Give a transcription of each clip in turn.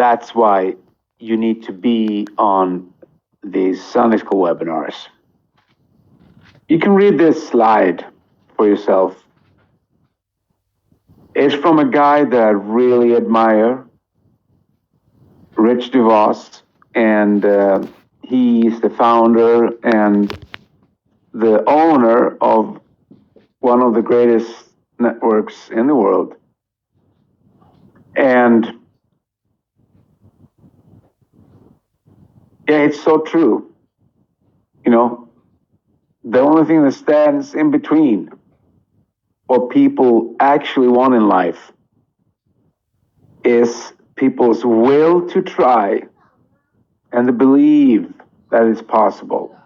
That's why you need to be on these Sunday School webinars. You can read this slide for yourself. It's from a guy that I really admire, Rich DeVos, and he's the founder and the owner of one of the greatest networks in the world. And yeah, it's so true. You know, the only thing that stands in between what people actually want in life is people's will to try and to believe that it's possible.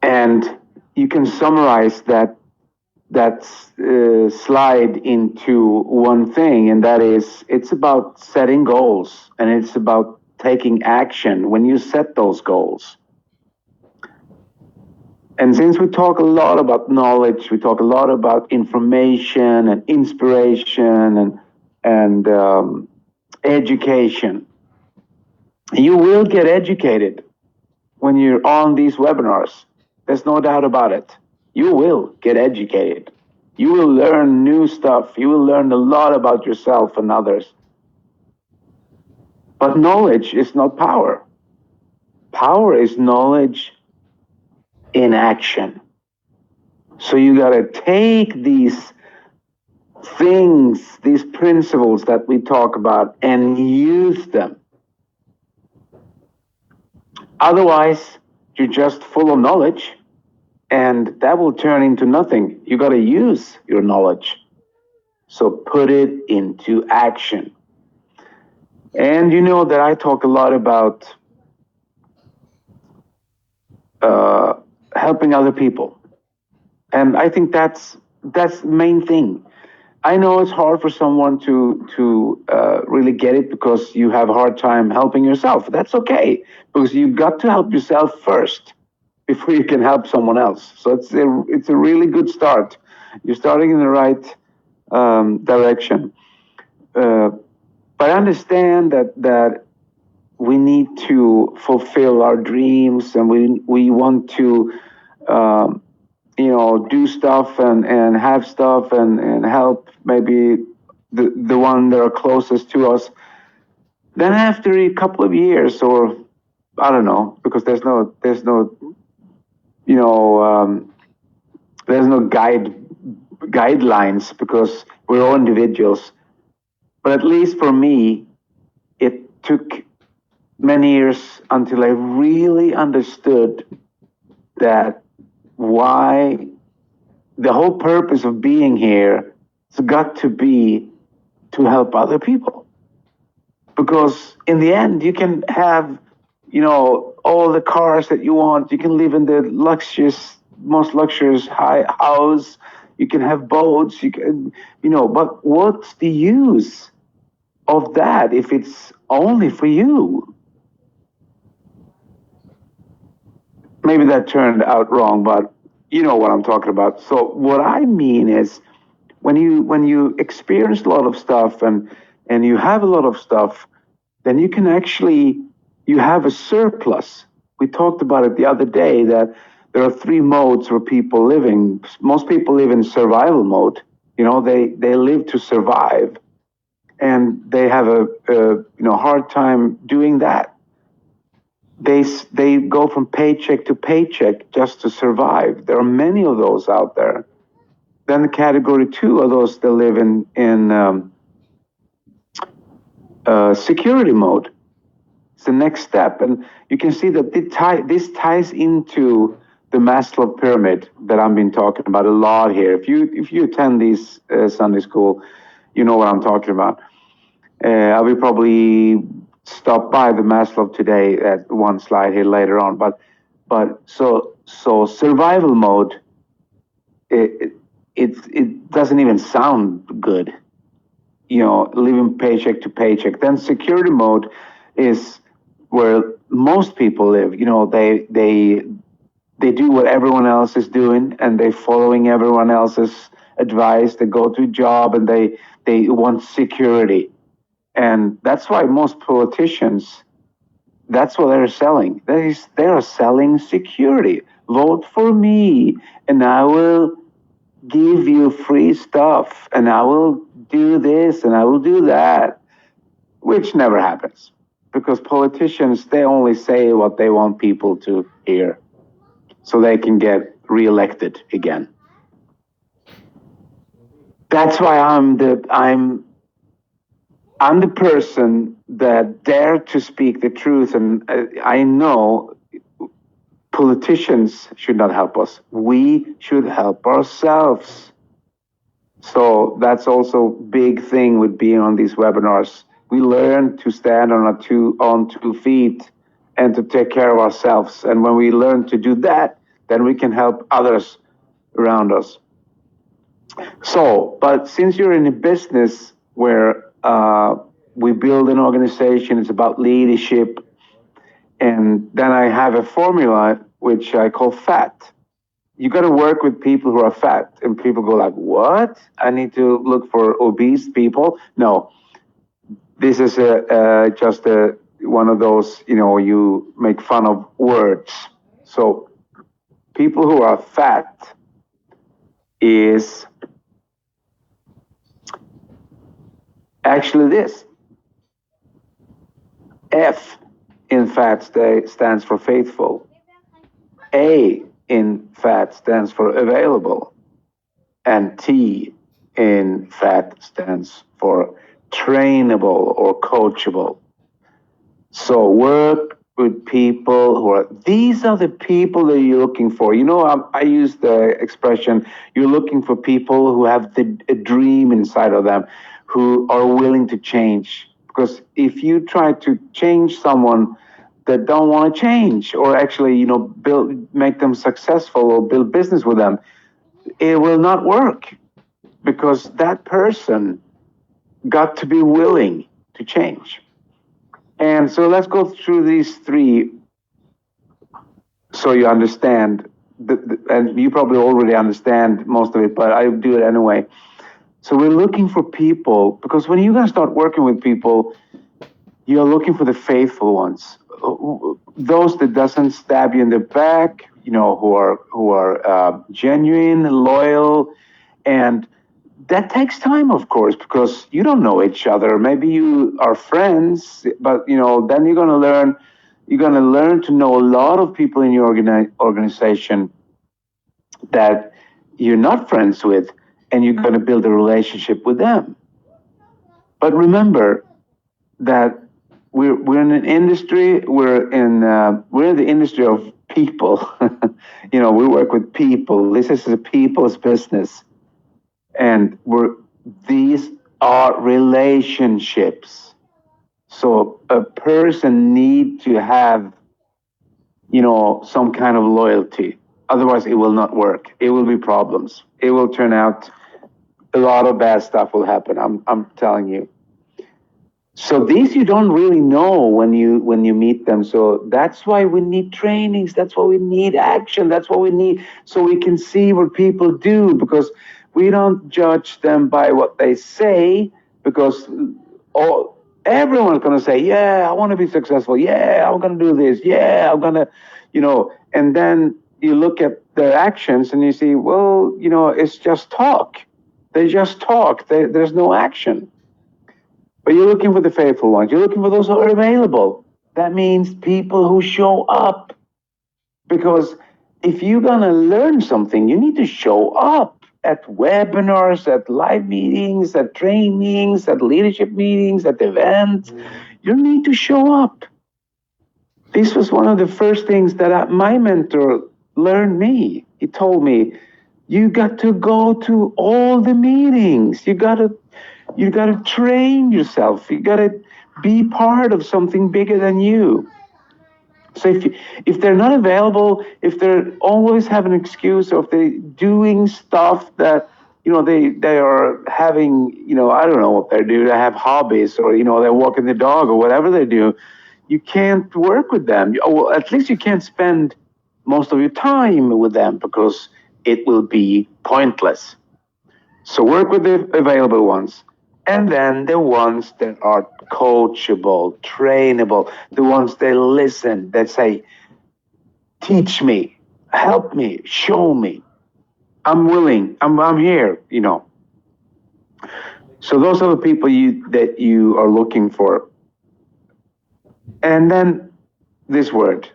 And you can summarize that slide into one thing, and that is it's about setting goals, and it's about taking action when you set those goals. And since we talk a lot about knowledge, we talk a lot about information and inspiration and education. You will get educated when you're on these webinars. There's no doubt about it. You will get educated. You will learn new stuff. You will learn a lot about yourself and others. But knowledge is not power. Power is knowledge in action. So you got to take these things, these principles that we talk about, and use them. Otherwise, you're just full of knowledge, and that will turn into nothing. You got to use your knowledge. So put it into action. And you know that I talk a lot about helping other people. And I think that's the main thing. I know it's hard for someone to really get it because you have a hard time helping yourself. That's okay, because you got to help yourself first before you can help someone else. So it's a really good start. You're starting in the right direction. But I understand that we need to fulfill our dreams, and we want to do stuff and have stuff and help maybe the one that are closest to us. Then after a couple of years, or I don't know, because there's no guidelines, because we're all individuals. But at least for me, it took many years until I really understood that why the whole purpose of being here has got to be to help other people. Because in the end, you can have, all the cars that you want. You can live in the most luxurious high house. You can have boats. You can, but what's the use of that if it's only for you? Maybe that turned out wrong, but you know what I'm talking about. So what I mean is, when you experience a lot of stuff and you have a lot of stuff, then you can you have a surplus. We talked about it the other day, that there are 3 modes where people living. Most people live in survival mode. They live to survive, and they have a hard time doing that. They go from paycheck to paycheck just to survive. There are many of those out there. Then the category 2 are those that live in security mode. It's the next step, and you can see that this ties into the Maslow pyramid that I've been talking about a lot here. If you attend these Sunday school, you know what I'm talking about. I will probably stop by the Maslow today at one slide here later on, but so survival mode, it doesn't even sound good, living paycheck to paycheck. Then security mode is where most people live. They do what everyone else is doing, and they're following everyone else's advice. They go to a job and they want security. And that's why most politicians, that's what they're selling. They're selling security. Vote for me and I will give you free stuff and I will do this and I will do that, which never happens because politicians, they only say what they want people to hear so they can get reelected again. That's why I'm the person that dare to speak the truth, and I know politicians should not help us. We should help ourselves. So that's also big thing with being on these webinars. We learn to stand on two feet and to take care of ourselves. And when we learn to do that, then we can help others around us. So, but since you're in a business where we build an organization, it's about leadership, and then I have a formula which I call FAT. You got to work with people who are fat, and people go like, what? I need to look for obese people? No, this is just one of those, you make fun of words. So people who are fat is actually this. F in fat stands for faithful. A in fat stands for available. And T in fat stands for trainable or coachable. So work with people these are the people that you're looking for. I use the expression, you're looking for people who have a dream inside of them, who are willing to change. Because if you try to change someone that don't want to change, or actually, make them successful or build business with them, it will not work because that person got to be willing to change. And so let's go through these three so you understand, and you probably already understand most of it, but I do it anyway. So we're looking for people, because when you're going to start working with people, you're looking for the faithful ones, those that doesn't stab you in the back, who are genuine, loyal, and that takes time, of course, because you don't know each other. Maybe you are friends, but then you're going to learn. You're going to learn to know a lot of people in your organization that you're not friends with, and you're going to build a relationship with them. But remember that we're in an industry. We're in the industry of people. We work with people. This is a people's business, and these are relationships. So a person needs to have, some kind of loyalty. Otherwise, it will not work. It will be problems. It will turn out a lot of bad stuff will happen. I'm telling you. So these you don't really know when you meet them. So that's why we need trainings. That's why we need action. That's what we need, so we can see what people do, because we don't judge them by what they say, because everyone's going to say, yeah, I want to be successful. Yeah, I'm going to do this. Yeah, I'm going to, and then you look at their actions and you see, well, it's just talk. They just talk. There's no action. But you're looking for the faithful ones. You're looking for those who are available. That means people who show up. Because if you're going to learn something, you need to show up at webinars, at live meetings, at trainings, at leadership meetings, at events. You need to show up. This was one of the first things that my mentor learned me. He told me, you got to go to all the meetings. You got to train yourself. You got to be part of something bigger than you. So if they're not available, if they always have an excuse, or if they're doing stuff that, they are having, I don't know what they do. They have hobbies, or, they're walking the dog, or whatever they do. You can't work with them. Well, at least you can't spend most of your time with them, because it will be pointless. So work with the available ones. And then the ones that are coachable, trainable, the ones that listen, that say, teach me, help me, show me. I'm willing, I'm here, you know. So those are the people that you are looking for. And then this word,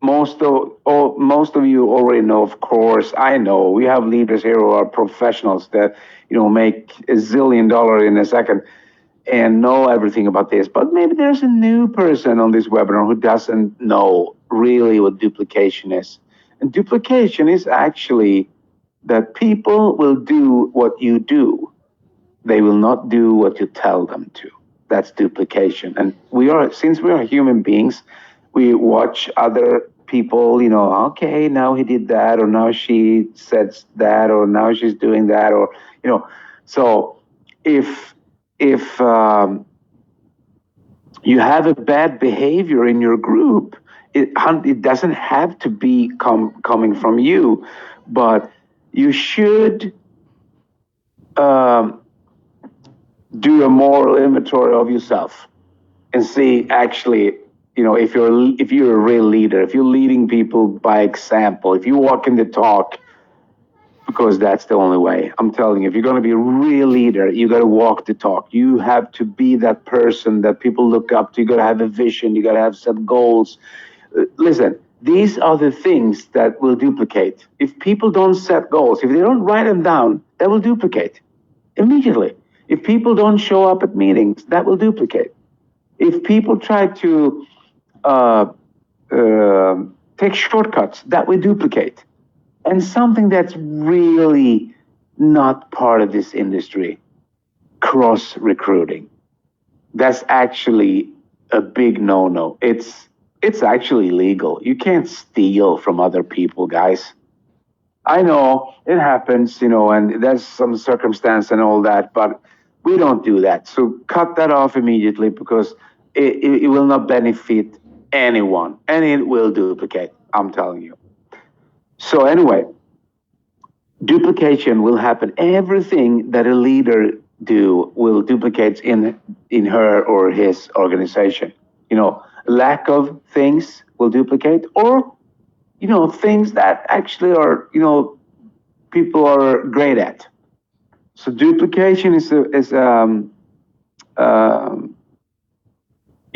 most of you already know, of course. I know we have leaders here who are professionals that make $1 zillion in a second and know everything about this. But maybe there's a new person on this webinar who doesn't know really what duplication is. And duplication is actually that people will do what you do. They will not do what you tell them to. That's duplication. And since we are human beings, we watch other people, okay, now he did that, or now she said that, or now she's doing that, or, so if you have a bad behavior in your group, it doesn't have to be coming from you, but you should do a moral inventory of yourself and see actually, if you're a real leader, if you're leading people by example, if you walk in the talk, because that's the only way. I'm telling you, if you're going to be a real leader, you got to walk the talk. You have to be that person that people look up to. You got to have a vision. You got to have set goals. Listen, these are the things that will duplicate. If people don't set goals, if they don't write them down, that will duplicate immediately. If people don't show up at meetings, that will duplicate. If people try to take shortcuts, that will duplicate. And something that's really not part of this industry, cross recruiting. That's actually a big no-no. It's actually illegal. You can't steal from other people, guys. I know it happens, and there's some circumstance and all that, but we don't do that. So cut that off immediately, because it will not benefit anyone, and it will duplicate, I'm telling you. So anyway, duplication will happen. Everything that a leader do will duplicate in her or his organization. Lack of things will duplicate, or things that actually are people are great at. So duplication is you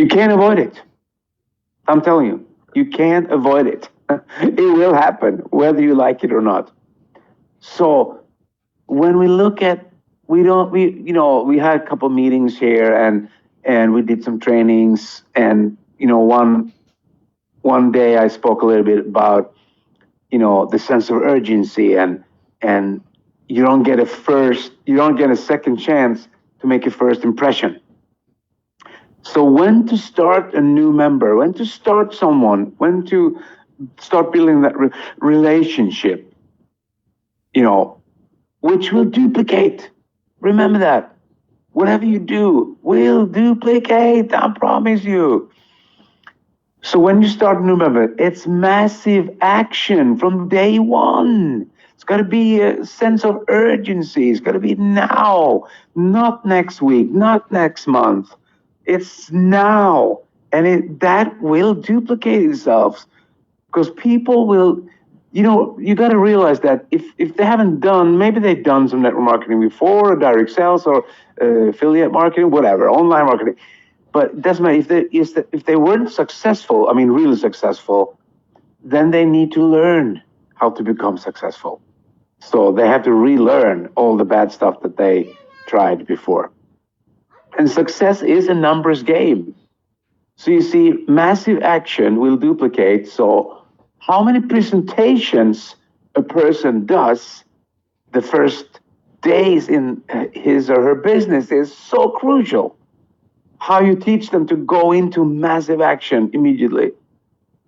can't avoid it. I'm telling you, you can't avoid it. It will happen whether you like it or not. So when we look at, we had a couple meetings here, and we did some trainings, and one day I spoke a little bit about the sense of urgency, and you don't get a second chance to make a first impression. So when to start a new member, when to start someone, when to start building that relationship, which will duplicate. Remember that. Whatever you do will duplicate, I promise you. So when you start a new member, it's massive action from day one. It's got to be a sense of urgency. It's got to be now, not next week, not next month. It's now. And that will duplicate itself, because people will, you got to realize that if they haven't done, maybe they've done some network marketing before, or direct sales, or affiliate marketing, whatever, online marketing. But it doesn't matter if they weren't successful, really successful, then they need to learn how to become successful. So they have to relearn all the bad stuff that they tried before. And success is a numbers game. So you see, massive action will duplicate. So how many presentations a person does the first days in his or her business is so crucial. How you teach them to go into massive action immediately.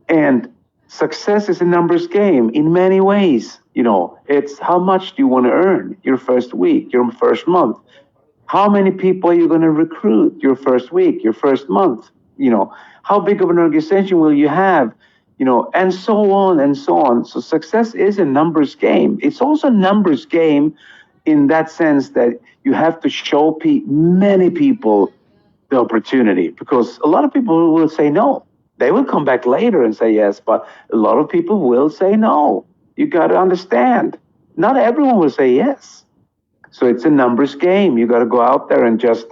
And success is a numbers game in many ways. It's how much do you want to earn your first week, your first month? How many people are you going to recruit your first week, your first month? How big of an organization will you have? And so on and so on. So success is a numbers game. It's also a numbers game in that sense that you have to show many people the opportunity, because a lot of people will say no. They will come back later and say yes, but a lot of people will say no. You got to understand, not everyone will say yes. So it's a numbers game. You got to go out there and just,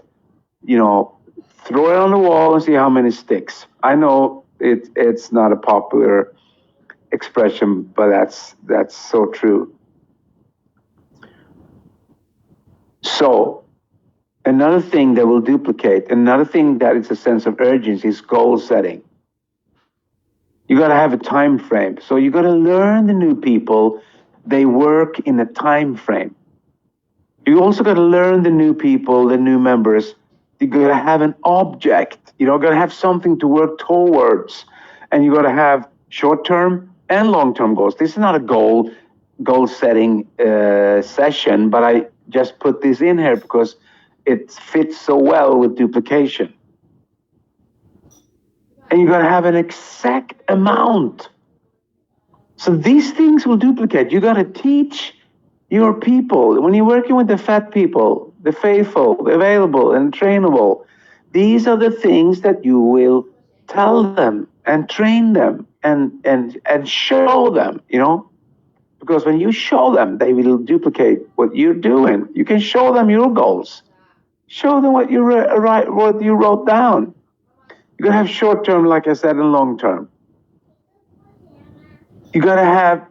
throw it on the wall and see how many sticks. I know it's not a popular expression, but that's so true. So another thing that will duplicate, another thing that is a sense of urgency is goal setting. You got to have a time frame. So you got to learn the new people. They work in a time frame. You also got to learn the new people, the new members. You got to have an object. You got to have something to work towards, and you got to have short-term and long-term goals. This is not a goal setting session, but I just put this in here because it fits so well with duplication. And you got to have an exact amount. So these things will duplicate. You got to teach your people. When you're working with the fat people, the faithful, the available, and trainable, these are the things that you will tell them and train them and show them, because when you show them, they will duplicate what you're doing. You can show them your goals. Show them what you wrote down. You're going to have short term, like I said, and long term. You got to have,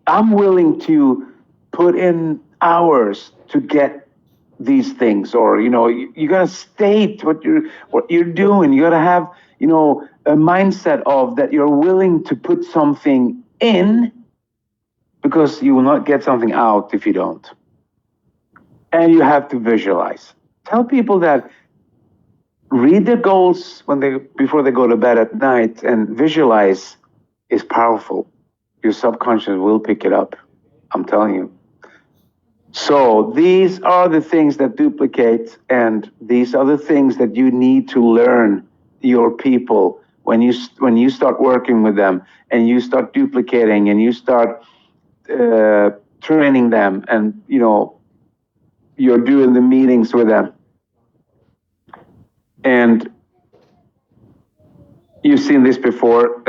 I'm willing to put in hours to get these things, or, you got to state what you're doing. You got to have, a mindset of that you're willing to put something in, because you will not get something out if you don't. And you have to visualize. Tell people that read their goals before they go to bed at night, and visualize is powerful. Your subconscious will pick it up. I'm telling you. So these are the things that duplicate, and these are the things that you need to learn your people when you start working with them, and you start duplicating, and you start training them, and you're doing the meetings with them. And you've seen this before.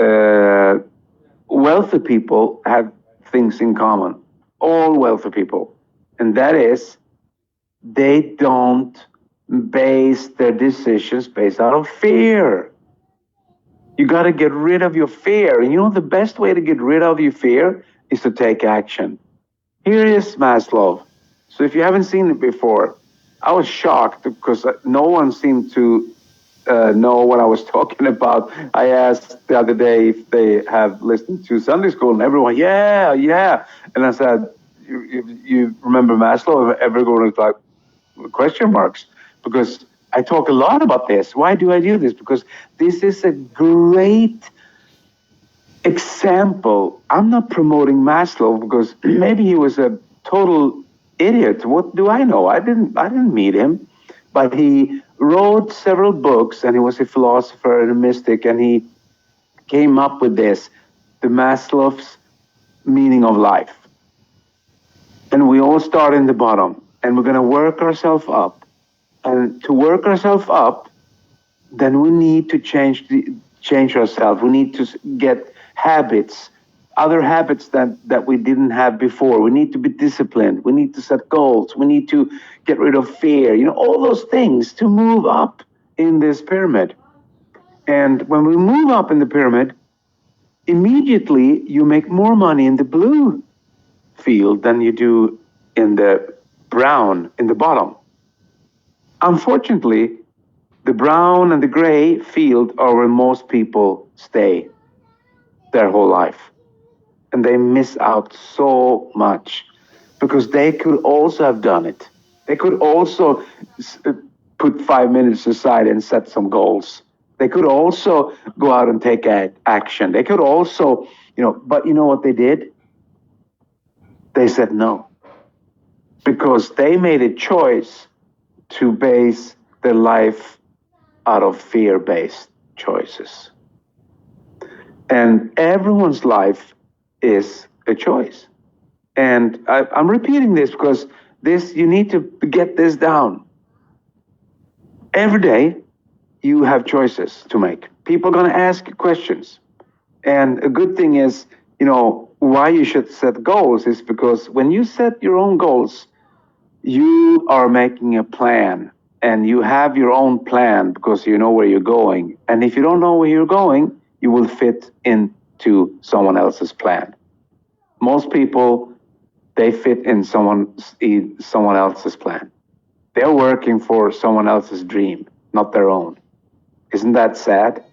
Wealthy people have things in common. All wealthy people. And that is, they don't base their decisions based out of fear. You got to get rid of your fear. And the best way to get rid of your fear is to take action. Here is Maslow. So if you haven't seen it before, I was shocked because no one seemed to know what I was talking about. I asked the other day if they have listened to Sunday school, and everyone, yeah. And I said, you remember Maslow? Everyone was like, question marks, because I talk a lot about this. Why do I do this? Because this is a great example. I'm not promoting Maslow because maybe he was a total idiot. What do I know? I didn't meet him, but he wrote several books, and he was a philosopher and a mystic, and he came up with this, the Maslow's meaning of life. And we all start in the bottom, and we're going to work ourselves up. And to work ourselves up, then we need to change ourselves. We need to get habits, other habits that we didn't have before. We need to be disciplined. We need to set goals. We need to get rid of fear, all those things to move up in this pyramid. And when we move up in the pyramid, immediately you make more money in the blue field than you do in the brown in the bottom. Unfortunately, the brown and the gray field are where most people stay their whole life. And they miss out so much, because they could also have done it. They could also put 5 minutes aside and set some goals. They could also go out and take action. They could also, but you know what they did? They said no. Because they made a choice to base their life out of fear-based choices. And everyone's life is a choice. And I'm repeating this because you need to get this down. Every day, you have choices to make. People are going to ask you questions. And a good thing is, why you should set goals is because when you set your own goals, you are making a plan, and you have your own plan because you know where you're going. And if you don't know where you're going, you will fit into someone else's plan. Most people, they fit in someone else's plan. They're working for someone else's dream, not their own. Isn't that sad?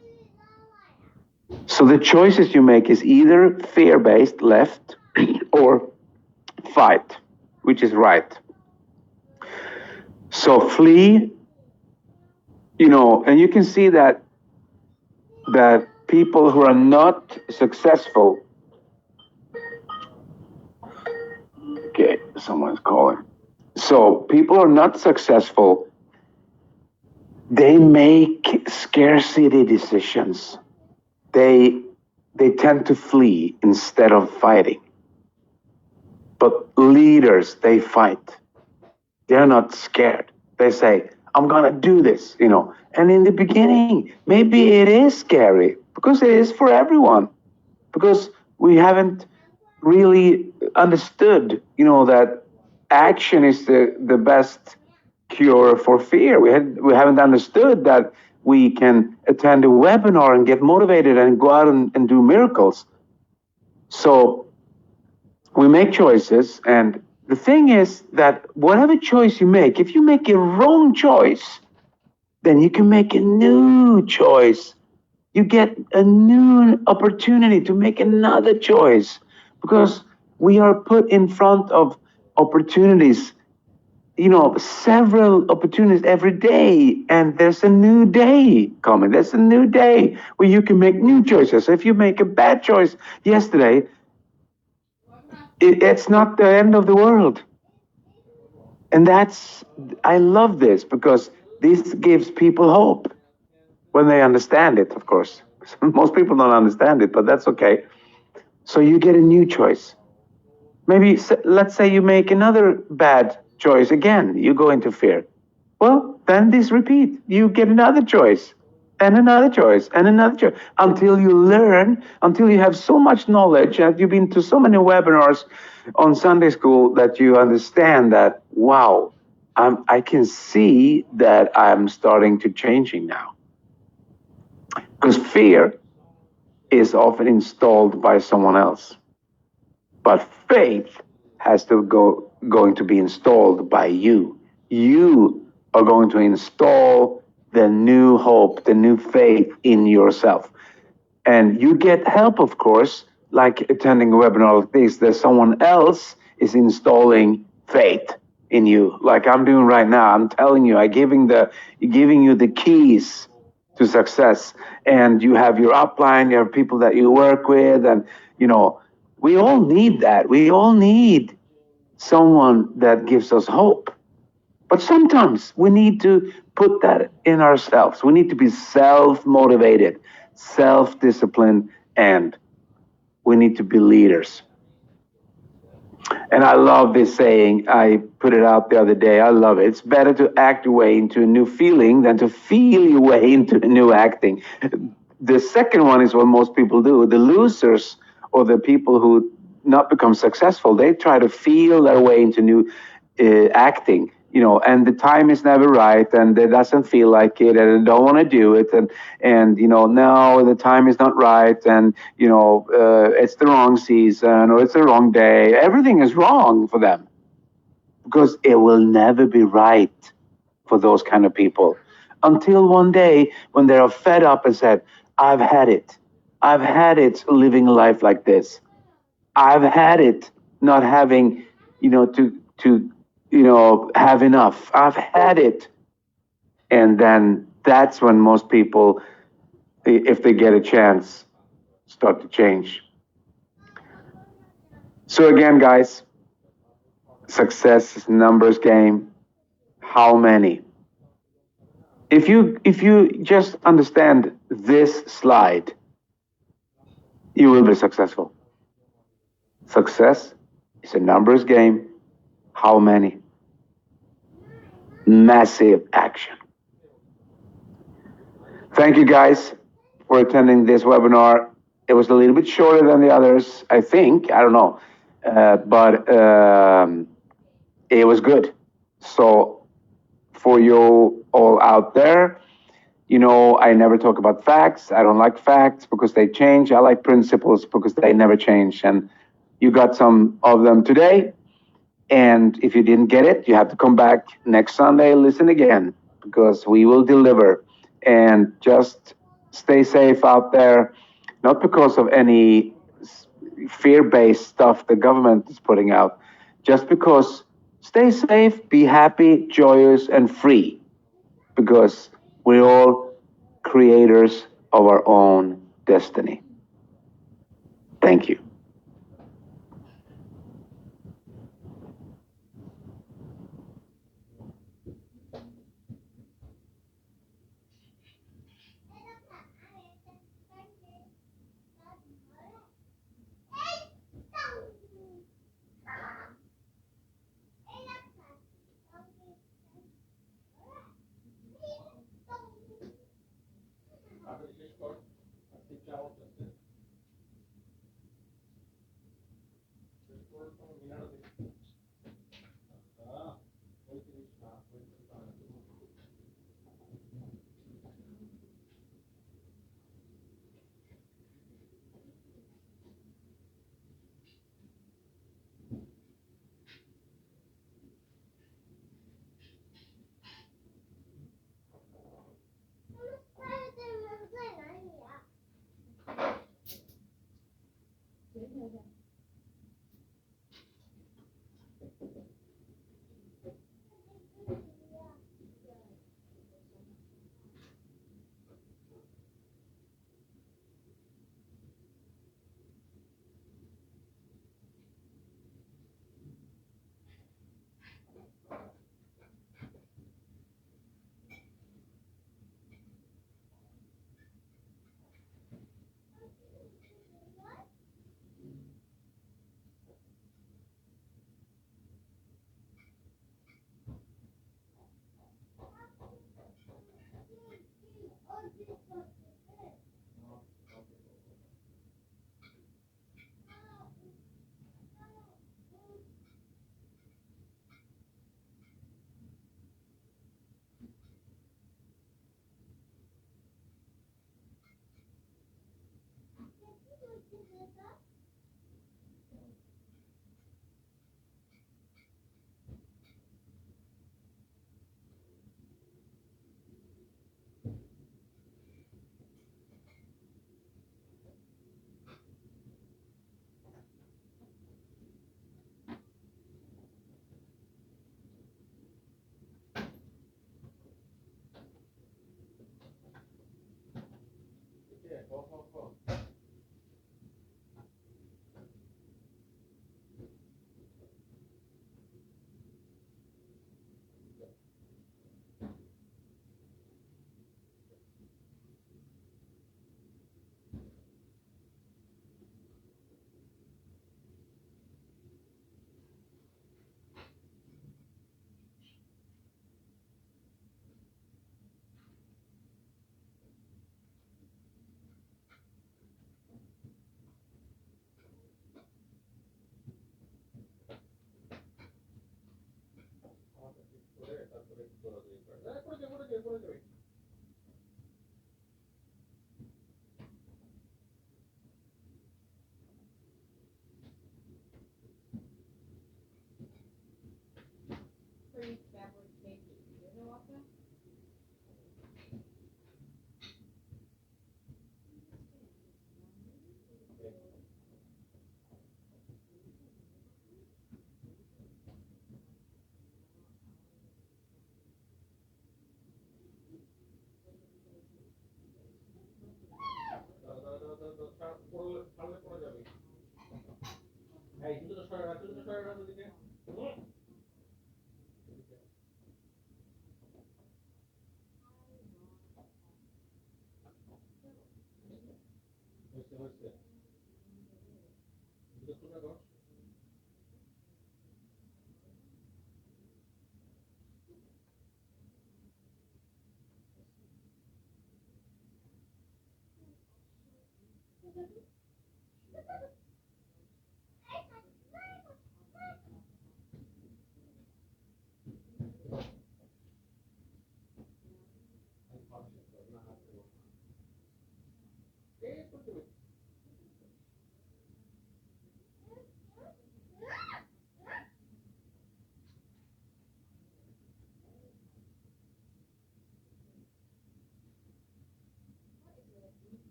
So the choices you make is either fear-based, left, or fight, which is right. So flee, and you can see that people who are not successful. Okay, someone's calling. So people who are not successful, they make scarcity decisions. They tend to flee instead of fighting. But leaders, they fight. They're not scared. They say, I'm going to do this, And in the beginning, maybe it is scary because it is for everyone. Because we haven't really understood, that action is the best cure for fear. We haven't understood that we can attend a webinar and get motivated and go out and do miracles. So we make choices, and the thing is that whatever choice you make, if you make a wrong choice, then you can make a new choice. You get a new opportunity to make another choice, because we are put in front of opportunities, several opportunities every day, and there's a new day coming. There's a new day where you can make new choices. So if you make a bad choice yesterday, it's not the end of the world. And I love this because this gives people hope when they understand it, of course. Most people don't understand it, but that's okay. So you get a new choice. Maybe, let's say you make another bad choice again, you go into fear. Well, then this repeat. You get another choice, and another choice, and another choice, until you learn, until you have so much knowledge, and you've been to so many webinars on Sunday school that you understand that, wow, I can see that I'm starting to changing now. Because fear is often installed by someone else. But faith has to going to be installed by you. You are going to install the new hope, the new faith in yourself. And you get help, of course, like attending a webinar like this. There's someone else is installing faith in you, like I'm doing right now. I'm telling you, I'm giving you the keys to success. And you have your upline, you have people that you work with, and we all need that. We all need someone that gives us hope. But sometimes we need to put that in ourselves. We need to be self-motivated, self-disciplined, and we need to be leaders. And I love this saying. I put it out the other day. I love it. It's better to act your way into a new feeling than to feel your way into a new acting. The second one is what most people do. The losers, or the people who not become successful, they try to feel their way into new acting, and the time is never right, and it doesn't feel like it, and they don't want to do it, and no, the time is not right, and it's the wrong season, or it's the wrong day. Everything is wrong for them, because it will never be right for those kind of people, until one day when they are fed up and said, I've had it living a life like this. I've had it not having, to have enough. I've had it. And then that's when most people, if they get a chance, start to change. So again, guys, success is a numbers game. How many? If you just understand this slide, you will be successful. Success is a numbers game. How many? Massive action. Thank you guys for attending this webinar. It was a little bit shorter than the others, I think. I don't know. But it was good. So for you all out there, you know, I never talk about facts. I don't like facts because they change. I like principles because they never change. And you got some of them today. And if you didn't get it, you have to come back next Sunday, listen again, because we will deliver. And just stay safe out there, not because of any fear-based stuff the government is putting out, just because stay safe, be happy, joyous, and free, because we're all creators of our own destiny. Thank you.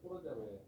পুরো যাবে